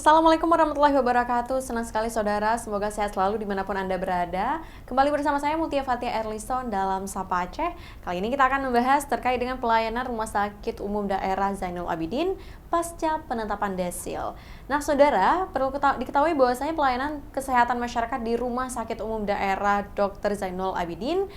Assalamualaikum warahmatullahi wabarakatuh. Senang sekali saudara, semoga sehat selalu dimanapun Anda berada. Kembali bersama saya Mutia Fatia Erliston dalam Sapa Aceh. Kali ini kita akan membahas terkait dengan pelayanan Rumah Sakit Umum Daerah Zainul Abidin pasca penetapan desil. Nah saudara, perlu diketahui bahwasanya pelayanan kesehatan masyarakat di Rumah Sakit Umum Daerah Dr. Zainul Abidin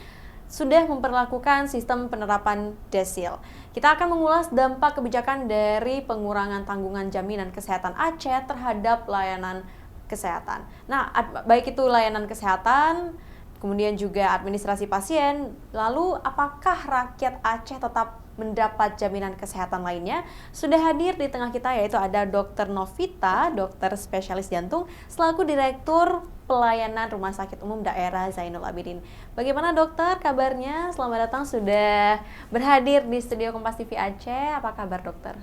sudah memperlakukan sistem penerapan desil. Kita akan mengulas dampak kebijakan dari pengurangan tanggungan jaminan kesehatan Aceh terhadap layanan kesehatan. Nah, baik itu layanan kesehatan, kemudian juga administrasi pasien, lalu apakah rakyat Aceh tetap mendapat jaminan kesehatan lainnya? Sudah hadir di tengah kita yaitu ada Dr. Novita, dokter spesialis jantung, selaku Direktur Pelayanan Rumah Sakit Umum Daerah Zainul Abidin. Bagaimana dokter kabarnya? Selamat datang sudah berhadir di studio Kompas TV Aceh. Apa kabar dokter?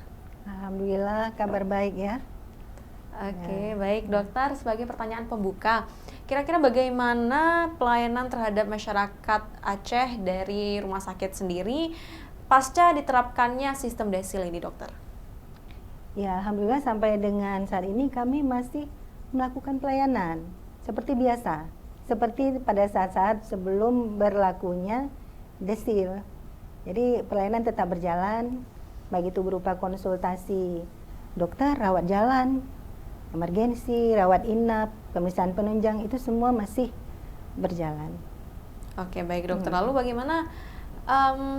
Alhamdulillah kabar baik ya. Oke, baik dokter. Sebagai pertanyaan pembuka, kira-kira bagaimana pelayanan terhadap masyarakat Aceh dari rumah sakit sendiri pasca diterapkannya sistem desil ini dokter? Ya, alhamdulillah sampai dengan saat ini kami masih melakukan pelayanan seperti biasa, seperti pada saat-saat sebelum berlakunya desil. Jadi pelayanan tetap berjalan, baik itu berupa konsultasi dokter, rawat jalan, emergensi, rawat inap, pemeriksaan penunjang, itu semua masih berjalan. Oke, baik dokter. Lalu bagaimana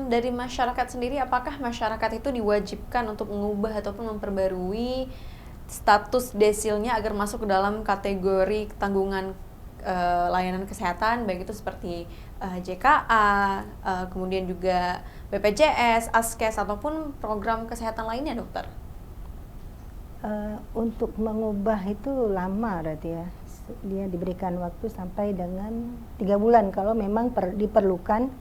dari masyarakat sendiri, apakah masyarakat itu diwajibkan untuk mengubah ataupun memperbarui status desilnya agar masuk ke dalam kategori tanggungan layanan kesehatan, baik itu seperti JKA, kemudian juga BPJS, ASKES, ataupun program kesehatan lainnya dokter? Untuk mengubah itu lama berarti ya. Dia diberikan waktu sampai dengan 3 bulan kalau memang diperlukan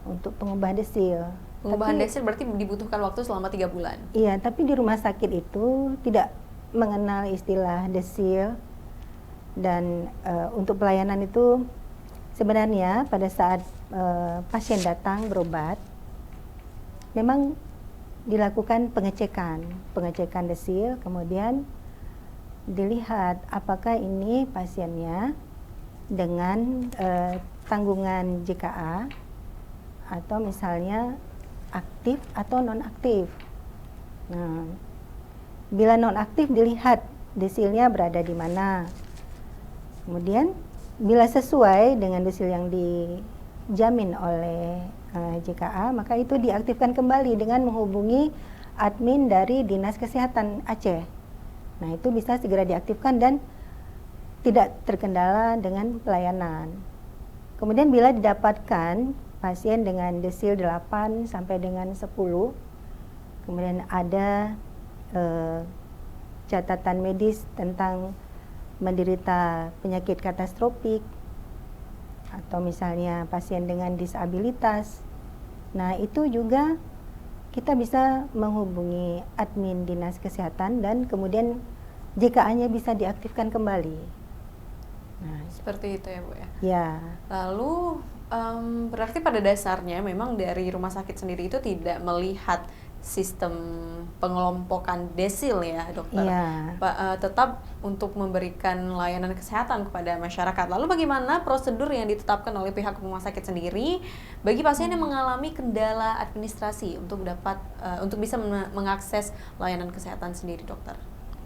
untuk pengubahan desil. Pengubahan desil berarti dibutuhkan waktu selama 3 bulan? Iya, tapi di rumah sakit itu tidak mengenal istilah desil. Dan untuk pelayanan itu sebenarnya pada saat pasien datang berobat, memang dilakukan pengecekan desil, kemudian dilihat apakah ini pasiennya dengan tanggungan JKA atau misalnya aktif atau non-aktif. Nah, bila non-aktif dilihat desilnya berada di mana. Kemudian bila sesuai dengan desil yang dijamin oleh JKA, maka itu diaktifkan kembali dengan menghubungi admin dari Dinas Kesehatan Aceh. Nah, itu bisa segera diaktifkan dan tidak terkendala dengan pelayanan. Kemudian bila didapatkan pasien dengan desil 8 sampai dengan 10, kemudian ada catatan medis tentang menderita penyakit katastropik atau misalnya pasien dengan disabilitas. Nah, itu juga kita bisa menghubungi admin Dinas Kesehatan dan kemudian JKA-nya bisa diaktifkan kembali. Nah, seperti itu ya Bu ya? Ya. Lalu berarti pada dasarnya memang dari rumah sakit sendiri itu tidak melihat sistem pengelompokan desil ya dokter, ya. Tetap untuk memberikan layanan kesehatan kepada masyarakat. Lalu bagaimana prosedur yang ditetapkan oleh pihak rumah sakit sendiri bagi pasien yang mengalami kendala administrasi untuk untuk bisa mengakses layanan kesehatan sendiri dokter?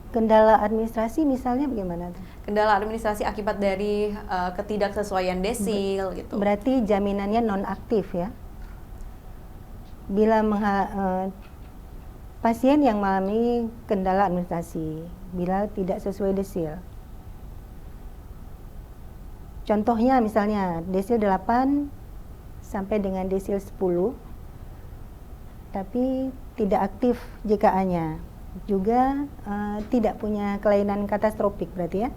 Kendala administrasi misalnya bagaimana? Kendala administrasi akibat dari ketidaksesuaian desil gitu. Berarti jaminannya non-aktif ya? Bila pasien yang mengalami kendala administrasi, bila tidak sesuai desil. Contohnya misalnya desil 8 sampai dengan desil 10, tapi tidak aktif JKA-nya. Juga tidak punya kelainan katastropik berarti ya.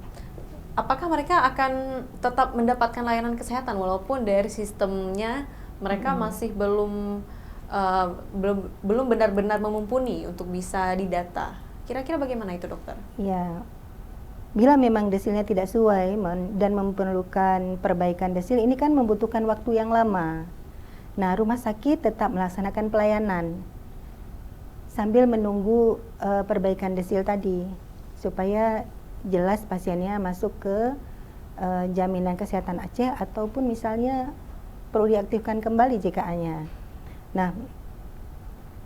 Apakah mereka akan tetap mendapatkan layanan kesehatan walaupun dari sistemnya mereka masih belum benar-benar memumpuni untuk bisa didata? Kira-kira bagaimana itu dokter? Ya, bila memang desilnya tidak sesuai dan memerlukan perbaikan desil, ini kan membutuhkan waktu yang lama. Nah, rumah sakit tetap melaksanakan pelayanan sambil menunggu perbaikan desil tadi. supaya jelas pasiennya masuk ke jaminan kesehatan Aceh ataupun misalnya perlu diaktifkan kembali JKA-nya. Nah,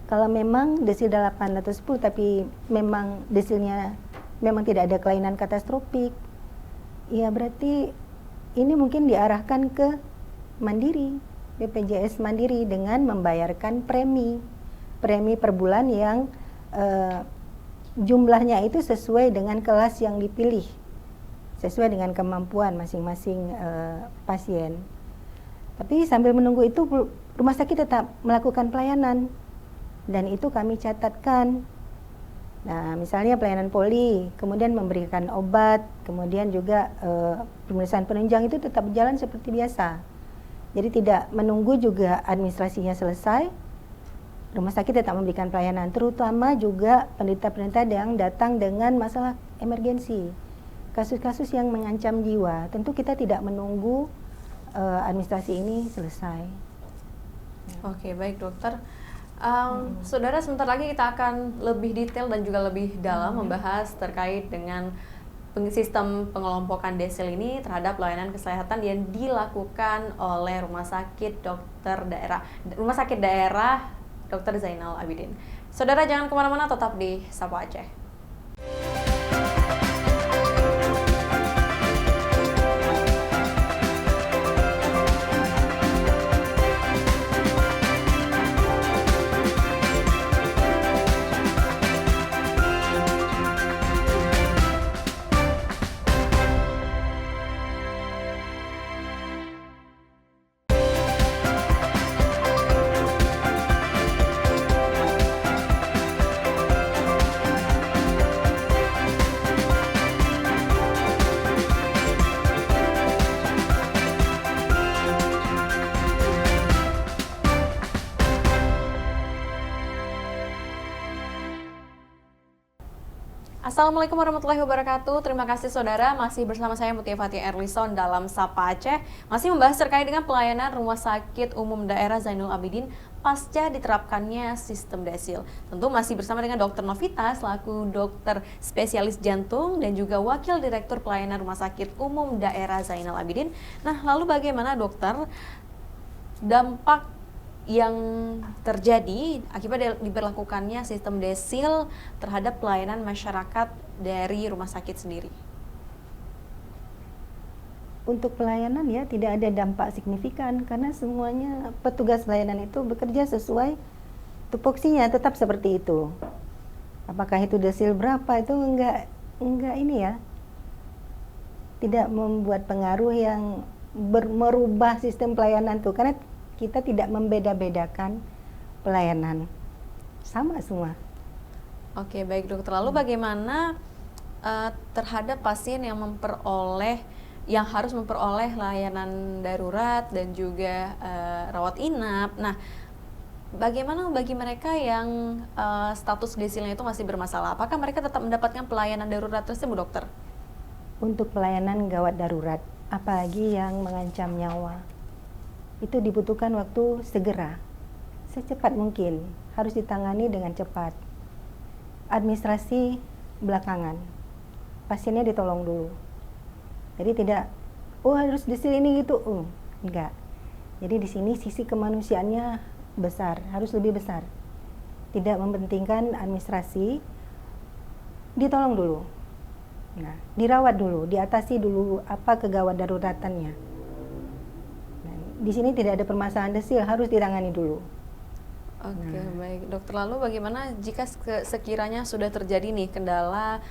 kalau memang desil 8 atau 10 tapi memang desilnya memang tidak ada kelainan katastropik, ya berarti ini mungkin diarahkan ke Mandiri, BPJS Mandiri dengan membayarkan premi per bulan yang jumlahnya itu sesuai dengan kelas yang dipilih, sesuai dengan kemampuan masing-masing pasien. Tapi sambil menunggu itu rumah sakit tetap melakukan pelayanan dan itu kami catatkan. Nah, misalnya pelayanan poli, kemudian memberikan obat, kemudian juga pemeriksaan penunjang itu tetap berjalan seperti biasa. Jadi tidak menunggu juga administrasinya selesai, rumah sakit tetap memberikan pelayanan, terutama juga penderita-penderita yang datang dengan masalah emergensi, kasus-kasus yang mengancam jiwa. Tentu kita tidak menunggu administrasi ini selesai. Oke, baik dokter. Saudara, sebentar lagi kita akan lebih detail dan juga lebih dalam membahas terkait dengan sistem pengelompokan desil ini terhadap layanan kesehatan yang dilakukan oleh Rumah Sakit Daerah Dr. Zainal Abidin. Saudara, jangan kemana-mana, tetap di Sapa Aceh. Assalamualaikum warahmatullahi wabarakatuh. Terima kasih saudara, masih bersama saya Mutia Fatia Erlison dalam Sapa Aceh. Masih membahas terkait dengan pelayanan Rumah Sakit Umum Daerah Zainul Abidin pasca diterapkannya sistem desil. Tentu masih bersama dengan Dr. Novita selaku dokter spesialis jantung dan juga Wakil Direktur Pelayanan Rumah Sakit Umum Daerah Zainul Abidin. Nah, lalu bagaimana dokter dampak yang terjadi akibat diberlakukannya sistem desil terhadap pelayanan masyarakat dari rumah sakit sendiri? Untuk pelayanan ya tidak ada dampak signifikan karena semuanya petugas pelayanan itu bekerja sesuai tupoksinya, tetap seperti itu. Apakah itu desil berapa itu enggak ini ya, tidak membuat pengaruh yang merubah sistem pelayanan tuh, karena kita tidak membeda-bedakan pelayanan, sama semua. Oke, baik dokter. Lalu bagaimana terhadap pasien yang harus memperoleh layanan darurat dan juga rawat inap? Nah, bagaimana bagi mereka yang status desilnya itu masih bermasalah? Apakah mereka tetap mendapatkan pelayanan darurat tersebut, dokter? Untuk pelayanan gawat darurat, apalagi yang mengancam nyawa, itu dibutuhkan waktu segera, secepat mungkin, harus ditangani dengan cepat. Administrasi belakangan, pasiennya ditolong dulu. Jadi tidak, harus desil ini gitu, enggak. Jadi di sini sisi kemanusiaannya besar, harus lebih besar. Tidak mementingkan administrasi, ditolong dulu. Nah, dirawat dulu, diatasi dulu apa kegawat daruratannya. Di sini tidak ada permasalahan desil, harus ditangani dulu. Oke, baik dokter. Lalu bagaimana jika sekiranya sudah terjadi nih kendala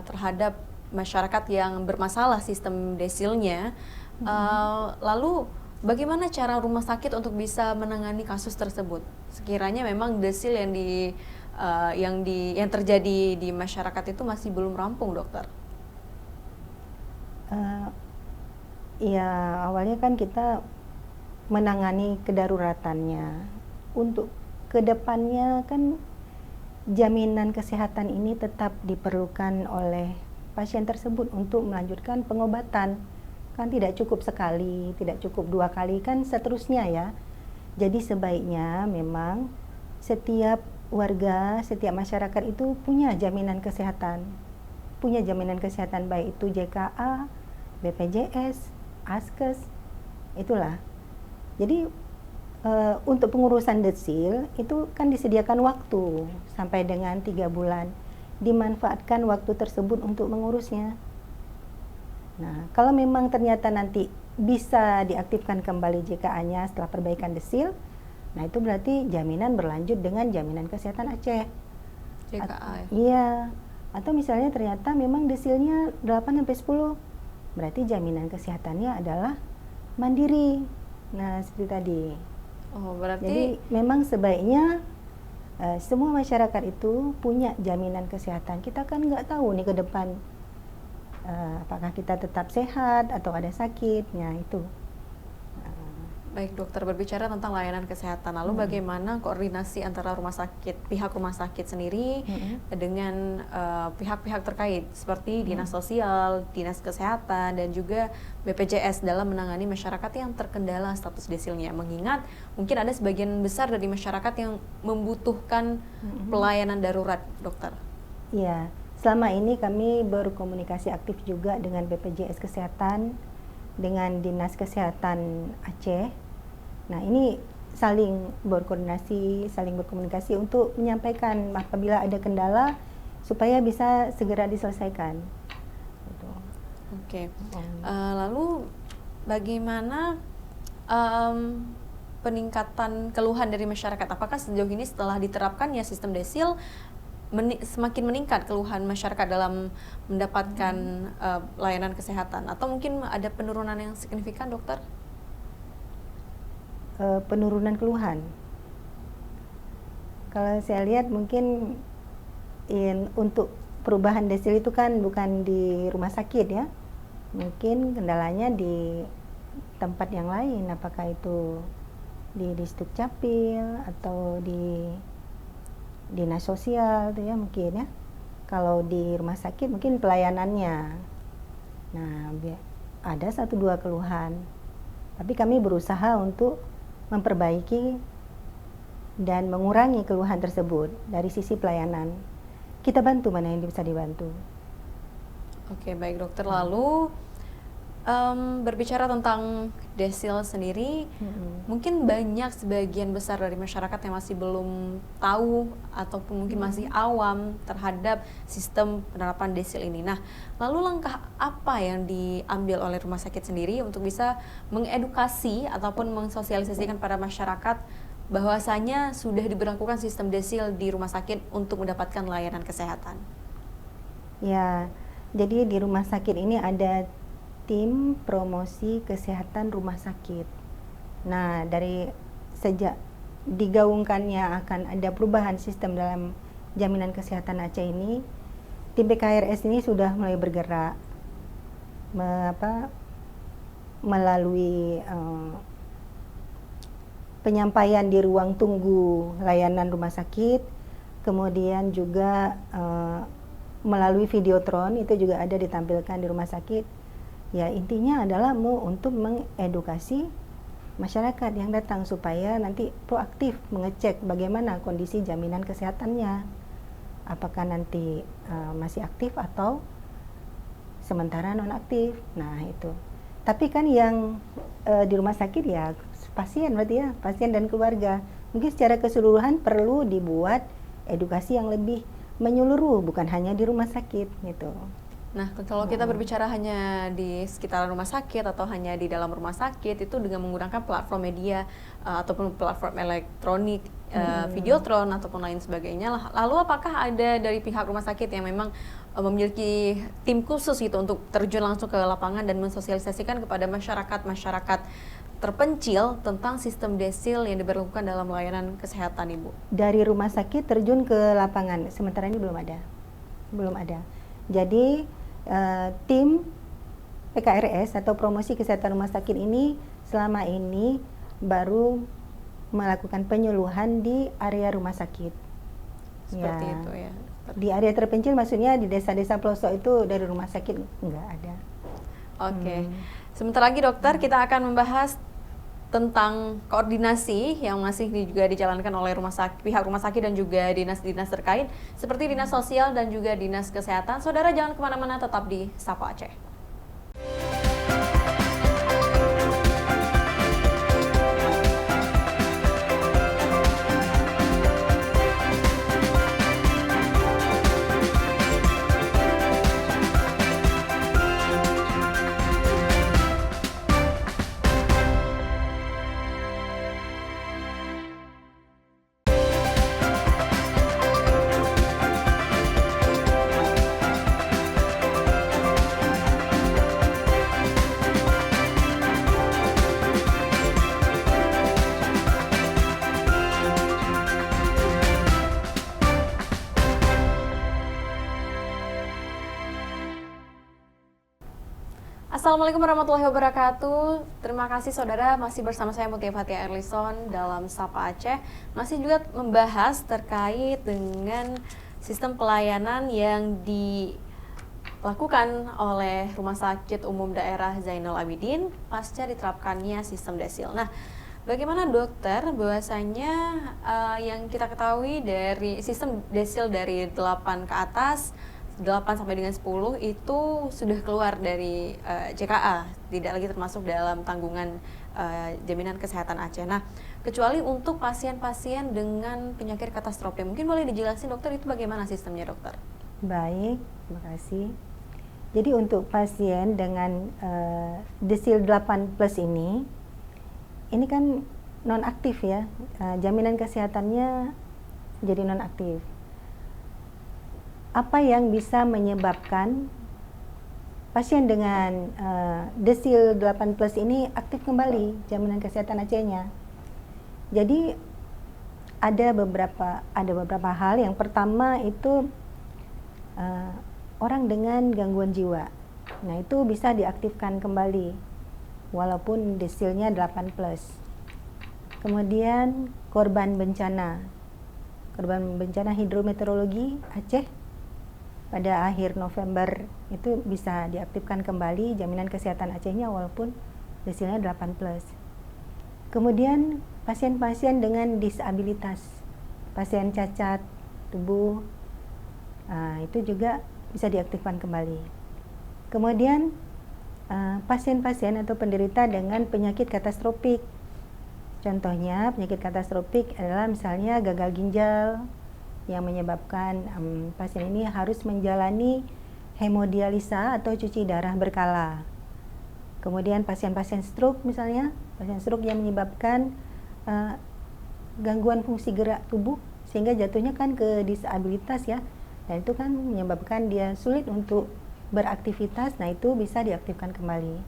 terhadap masyarakat yang bermasalah sistem desilnya, lalu bagaimana cara rumah sakit untuk bisa menangani kasus tersebut? Sekiranya memang desil yang terjadi di masyarakat itu masih belum rampung, dokter. Ya awalnya kan kita menangani kedaruratannya. Untuk kedepannya kan jaminan kesehatan ini tetap diperlukan oleh pasien tersebut untuk melanjutkan pengobatan. Kan tidak cukup sekali, tidak cukup 2 kali, kan seterusnya ya. Jadi sebaiknya memang setiap warga, setiap masyarakat itu punya jaminan kesehatan. punya jaminan kesehatan baik itu JKA, BPJS, Askes, itulah. Jadi untuk pengurusan desil itu kan disediakan waktu sampai dengan 3 bulan. Dimanfaatkan waktu tersebut untuk mengurusnya. Nah, kalau memang ternyata nanti bisa diaktifkan kembali JKA-nya setelah perbaikan desil, nah itu berarti jaminan berlanjut dengan jaminan kesehatan Aceh. JKA. Iya. Atau misalnya ternyata memang desilnya 8 sampai 10, berarti jaminan kesehatannya adalah mandiri. Nah, seperti tadi. Oh, berarti Jadi memang sebaiknya semua masyarakat itu punya jaminan kesehatan. Kita kan nggak tahu nih ke depan apakah kita tetap sehat atau ada sakitnya itu. baik dokter, berbicara tentang layanan kesehatan, lalu bagaimana koordinasi antara pihak rumah sakit sendiri dengan pihak-pihak terkait seperti dinas sosial, dinas kesehatan, dan juga BPJS dalam menangani masyarakat yang terkendala status desilnya, mengingat mungkin ada sebagian besar dari masyarakat yang membutuhkan pelayanan darurat, dokter. Iya, selama ini kami berkomunikasi aktif juga dengan BPJS Kesehatan, dengan Dinas Kesehatan Aceh. Nah, ini saling berkoordinasi, saling berkomunikasi untuk menyampaikan apabila ada kendala supaya bisa segera diselesaikan. Gitu. Oke. Lalu bagaimana peningkatan keluhan dari masyarakat? Apakah sejauh ini setelah diterapkannya sistem desil semakin meningkat keluhan masyarakat dalam mendapatkan layanan kesehatan, atau mungkin ada penurunan yang signifikan, dokter? Penurunan keluhan. Kalau saya lihat mungkin untuk perubahan desil itu kan bukan di rumah sakit ya, mungkin kendalanya di tempat yang lain, apakah itu di Disduk Capil atau di dinas sosial itu ya mungkin ya. Kalau di rumah sakit mungkin pelayanannya. Nah, ada 1-2 keluhan. Tapi kami berusaha untuk memperbaiki dan mengurangi keluhan tersebut dari sisi pelayanan. Kita bantu mana yang bisa dibantu. Oke, baik dokter. Lalu berbicara tentang desil sendiri, mungkin banyak sebagian besar dari masyarakat yang masih belum tahu ataupun mungkin masih awam terhadap sistem penerapan desil ini. Nah, lalu langkah apa yang diambil oleh rumah sakit sendiri untuk bisa mengedukasi ataupun mensosialisasikan pada masyarakat bahwasanya sudah diberlakukan sistem desil di rumah sakit untuk mendapatkan layanan kesehatan? Ya, jadi di rumah sakit ini ada tim promosi kesehatan rumah sakit. Nah, dari sejak digaungkannya akan ada perubahan sistem dalam jaminan kesehatan Aceh ini, tim PKRS ini sudah mulai bergerak melalui penyampaian di ruang tunggu layanan rumah sakit, kemudian juga melalui videotron itu juga ada ditampilkan di rumah sakit. Ya, intinya adalah untuk mengedukasi masyarakat yang datang supaya nanti proaktif mengecek bagaimana kondisi jaminan kesehatannya, apakah nanti masih aktif atau sementara nonaktif. Nah, itu. Tapi kan yang di rumah sakit ya pasien, berarti ya pasien dan keluarga. Mungkin secara keseluruhan perlu dibuat edukasi yang lebih menyeluruh, bukan hanya di rumah sakit gitu. Nah, kalau kita berbicara hanya di sekitaran rumah sakit atau hanya di dalam rumah sakit, itu dengan menggunakan platform media ataupun platform elektronik, videotron ataupun lain sebagainya. Lalu apakah ada dari pihak rumah sakit yang memang memiliki tim khusus gitu untuk terjun langsung ke lapangan dan mensosialisasikan kepada masyarakat terpencil tentang sistem desil yang diberlakukan dalam layanan kesehatan, Ibu? Dari rumah sakit terjun ke lapangan, sementara ini belum ada. Jadi tim PKRS atau promosi kesehatan rumah sakit ini selama ini baru melakukan penyuluhan di area rumah sakit. Seperti itu ya. Di area terpencil maksudnya di desa-desa pelosok itu dari rumah sakit enggak ada. Oke. Sebentar lagi dokter kita akan membahas tentang koordinasi yang masih juga dijalankan oleh pihak rumah sakit dan juga dinas-dinas terkait seperti Dinas Sosial dan juga Dinas Kesehatan. Saudara jangan kemana-mana, tetap di Sapa Aceh. Assalamualaikum warahmatullahi wabarakatuh. Terima kasih saudara masih bersama saya Mutia Fatia Erlison dalam Sapa Aceh. Masih juga membahas terkait dengan sistem pelayanan yang dilakukan oleh Rumah Sakit Umum Daerah Zainal Abidin pasca diterapkannya sistem desil. Nah, bagaimana dokter bahwasanya yang kita ketahui dari sistem desil dari 8 ke atas, 8 sampai dengan 10 itu sudah keluar dari JKA, tidak lagi termasuk dalam tanggungan jaminan kesehatan Aceh. Nah, kecuali untuk pasien-pasien dengan penyakit katastrofik, mungkin boleh dijelasin dokter itu bagaimana sistemnya dokter? Baik, terima kasih. Jadi untuk pasien dengan desil 8 plus ini kan non aktif ya, jaminan kesehatannya jadi non aktif. Apa yang bisa menyebabkan pasien dengan desil 8 plus ini aktif kembali jaminan kesehatan Acehnya? Jadi ada beberapa hal. Yang pertama itu orang dengan gangguan jiwa. Nah, itu bisa diaktifkan kembali walaupun desilnya 8 plus. Kemudian korban bencana hidrometeorologi Aceh pada akhir November itu bisa diaktifkan kembali jaminan kesehatan Acehnya walaupun desilnya 8 plus. Kemudian pasien-pasien dengan disabilitas, pasien cacat tubuh, itu juga bisa diaktifkan kembali. Kemudian pasien-pasien atau penderita dengan penyakit katastrofik. Contohnya penyakit katastrofik adalah misalnya gagal ginjal yang menyebabkan pasien ini harus menjalani hemodialisa atau cuci darah berkala. Kemudian pasien-pasien stroke misalnya, pasien stroke yang menyebabkan gangguan fungsi gerak tubuh sehingga jatuhnya kan ke disabilitas ya. Dan itu kan menyebabkan dia sulit untuk beraktivitas, nah itu bisa diaktifkan kembali.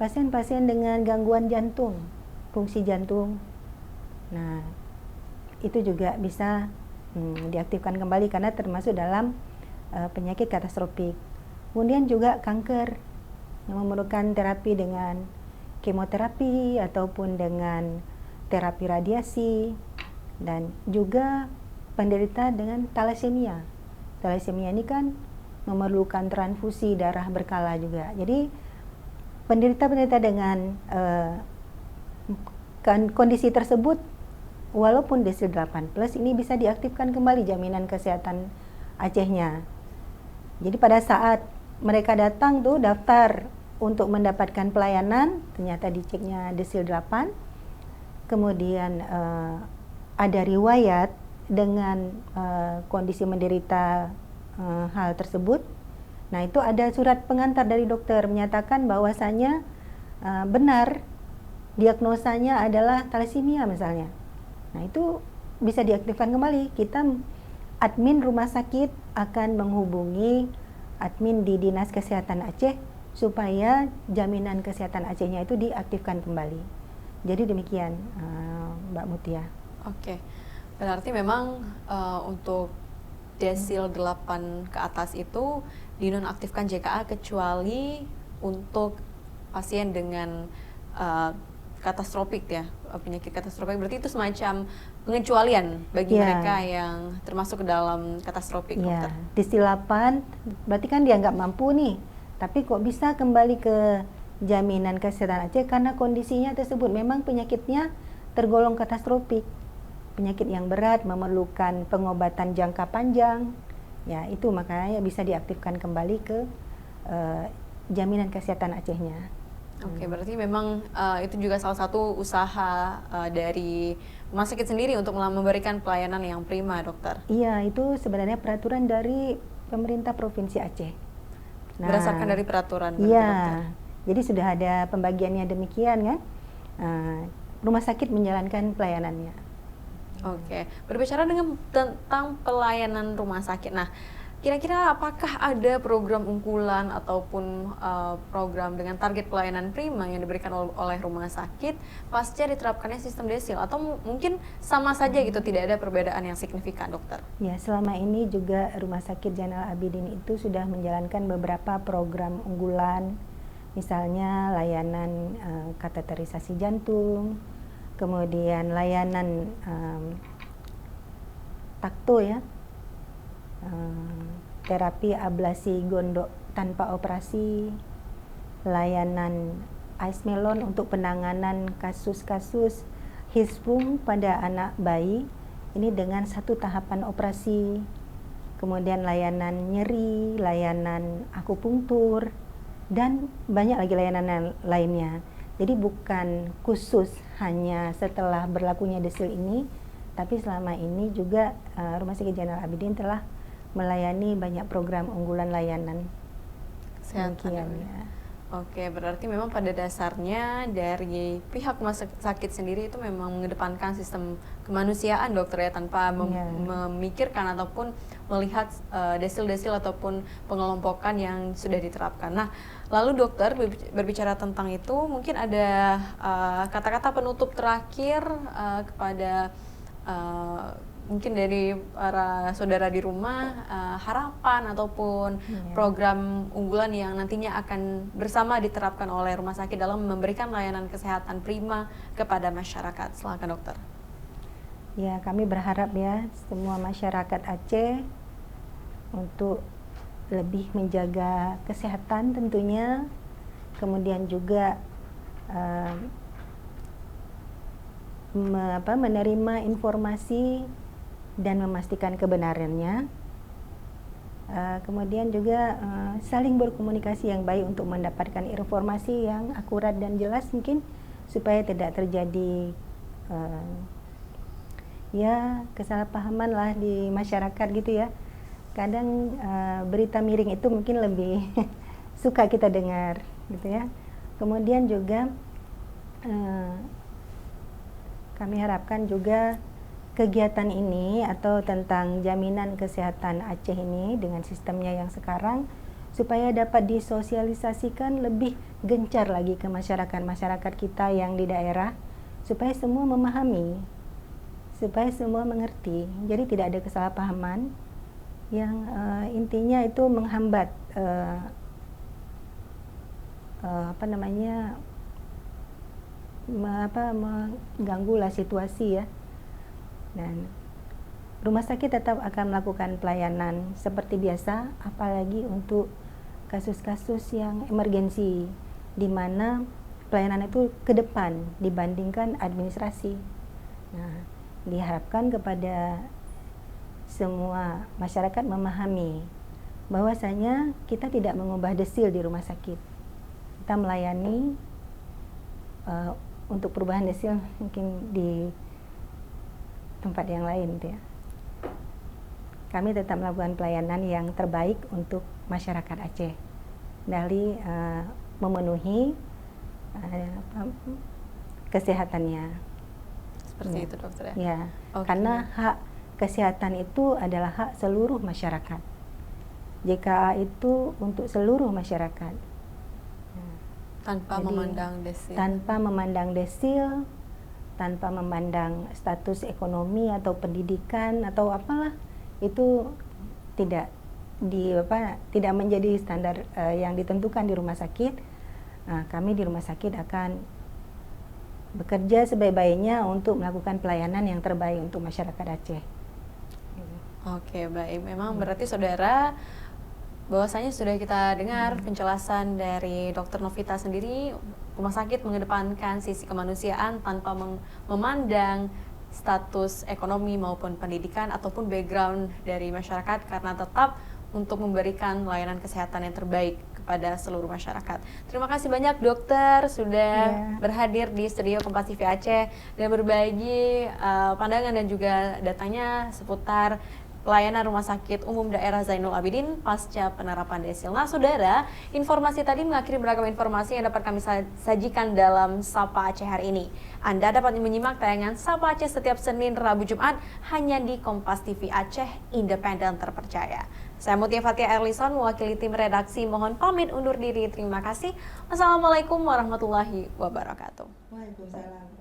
Pasien-pasien dengan gangguan jantung, fungsi jantung, nah itu juga bisa diaktifkan kembali karena termasuk dalam penyakit katastrofik. Kemudian juga kanker yang memerlukan terapi dengan kemoterapi ataupun dengan terapi radiasi, dan juga penderita dengan talasemia. Talasemia ini kan memerlukan transfusi darah berkala juga. Jadi penderita-penderita dengan kondisi tersebut walaupun desil 8 plus ini bisa diaktifkan kembali jaminan kesehatan Acehnya. Jadi pada saat mereka datang tuh daftar untuk mendapatkan pelayanan, ternyata diceknya desil 8, kemudian ada riwayat dengan kondisi menderita hal tersebut. Nah, itu ada surat pengantar dari dokter menyatakan bahwasanya benar diagnosanya adalah talasemia misalnya. Nah, itu bisa diaktifkan kembali. Kita admin rumah sakit akan menghubungi admin di Dinas Kesehatan Aceh supaya jaminan kesehatan Acehnya itu diaktifkan kembali. Jadi demikian Mbak Mutia. Oke. Berarti memang untuk desil 8 ke atas itu dinonaktifkan JKA kecuali untuk pasien dengan katastrofik ya, penyakit katastrofik. Berarti itu semacam pengecualian bagi mereka yang termasuk ke dalam katastrofik, dokter. Desil 8 berarti kan dia nggak mampu nih, tapi kok bisa kembali ke jaminan kesehatan Aceh karena kondisinya tersebut memang penyakitnya tergolong katastrofik, penyakit yang berat memerlukan pengobatan jangka panjang. Ya, itu makanya bisa diaktifkan kembali ke jaminan kesehatan Acehnya. Oke, berarti memang itu juga salah satu usaha dari rumah sakit sendiri untuk memberikan pelayanan yang prima, dokter. Iya, itu sebenarnya peraturan dari pemerintah Provinsi Aceh. Berdasarkan dari peraturan, berarti, iya, dokter. jadi sudah ada pembagiannya demikian kan. Rumah sakit menjalankan pelayanannya. Oke, berbicara tentang pelayanan rumah sakit. Nah, kira-kira apakah ada program unggulan ataupun program dengan target pelayanan prima yang diberikan oleh rumah sakit pasca diterapkannya sistem desil, atau mungkin sama saja gitu, tidak ada perbedaan yang signifikan, dokter? Ya, selama ini juga Rumah Sakit Zainal Abidin itu sudah menjalankan beberapa program unggulan, misalnya layanan kateterisasi jantung, kemudian layanan takto ya, terapi ablasi gondok tanpa operasi, layanan ice melon untuk penanganan kasus-kasus hisbung pada anak bayi, ini dengan satu tahapan operasi, kemudian layanan nyeri, layanan akupunktur, dan banyak lagi layanan lainnya. Jadi bukan khusus hanya setelah berlakunya desil ini, tapi selama ini juga Rumah Sakit Zainal Abidin telah melayani banyak program unggulan layanan Kesehatan. ya. Oke, berarti memang pada dasarnya dari pihak rumah sakit sendiri itu memang mengedepankan sistem kemanusiaan, dokter ya, tanpa memikirkan ataupun melihat desil-desil ataupun pengelompokan yang sudah diterapkan. Nah, lalu dokter berbicara tentang itu, mungkin ada kata-kata penutup terakhir kepada mungkin dari para saudara di rumah, harapan ataupun program unggulan yang nantinya akan bersama diterapkan oleh rumah sakit dalam memberikan layanan kesehatan prima kepada masyarakat. Silakan, dokter. Ya, kami berharap ya semua masyarakat Aceh untuk lebih menjaga kesehatan tentunya, kemudian juga menerima informasi dan memastikan kebenarannya, kemudian juga saling berkomunikasi yang baik untuk mendapatkan informasi yang akurat dan jelas mungkin, supaya tidak terjadi ya kesalahpahaman lah di masyarakat gitu ya. Kadang berita miring itu mungkin lebih suka kita dengar gitu ya. Kemudian juga kami harapkan juga kegiatan ini atau tentang jaminan kesehatan Aceh ini dengan sistemnya yang sekarang, supaya dapat disosialisasikan lebih gencar lagi ke masyarakat kita yang di daerah, supaya semua memahami, supaya semua mengerti. Jadi tidak ada kesalahpahaman yang intinya itu menghambat mengganggulah situasi ya. Dan rumah sakit tetap akan melakukan pelayanan seperti biasa, apalagi untuk kasus-kasus yang emergensi, di mana pelayanan itu ke depan dibandingkan administrasi. Nah, diharapkan kepada semua masyarakat memahami bahwasanya kita tidak mengubah desil di rumah sakit. Kita melayani untuk perubahan desil mungkin di tempat yang lain gitu ya. Kami tetap melakukan pelayanan yang terbaik untuk masyarakat Aceh dari memenuhi kesehatannya. Seperti itu, dokter ya. Ya, Okay. karena hak kesehatan itu adalah hak seluruh masyarakat. JKA itu untuk seluruh masyarakat. Tanpa memandang desil. Tanpa memandang desil, tanpa memandang status ekonomi atau pendidikan atau apalah, itu tidak tidak menjadi standar yang ditentukan di rumah sakit. Nah, kami di rumah sakit akan bekerja sebaik-baiknya untuk melakukan pelayanan yang terbaik untuk masyarakat Aceh. Oke, baik. Memang berarti saudara, bahwasanya sudah kita dengar penjelasan dari Dr. Novita sendiri, rumah sakit mengedepankan sisi kemanusiaan tanpa memandang status ekonomi maupun pendidikan ataupun background dari masyarakat, karena tetap untuk memberikan layanan kesehatan yang terbaik kepada seluruh masyarakat. Terima kasih banyak dokter sudah berhadir di studio Kompas TV Aceh dan berbagi pandangan dan juga datanya seputar pelayanan Rumah Sakit Umum Daerah Zainul Abidin pasca penerapan desil. Nah, saudara, informasi tadi mengakhiri beragam informasi yang dapat kami sajikan dalam Sapa Aceh hari ini. Anda dapat menyimak tayangan Sapa Aceh setiap Senin, Rabu, Jumat hanya di Kompas TV Aceh, independen terpercaya. Saya Mutia Fatia Erlison, mewakili tim redaksi, mohon pamit undur diri. Terima kasih. Wassalamualaikum warahmatullahi wabarakatuh. Waalaikumsalam.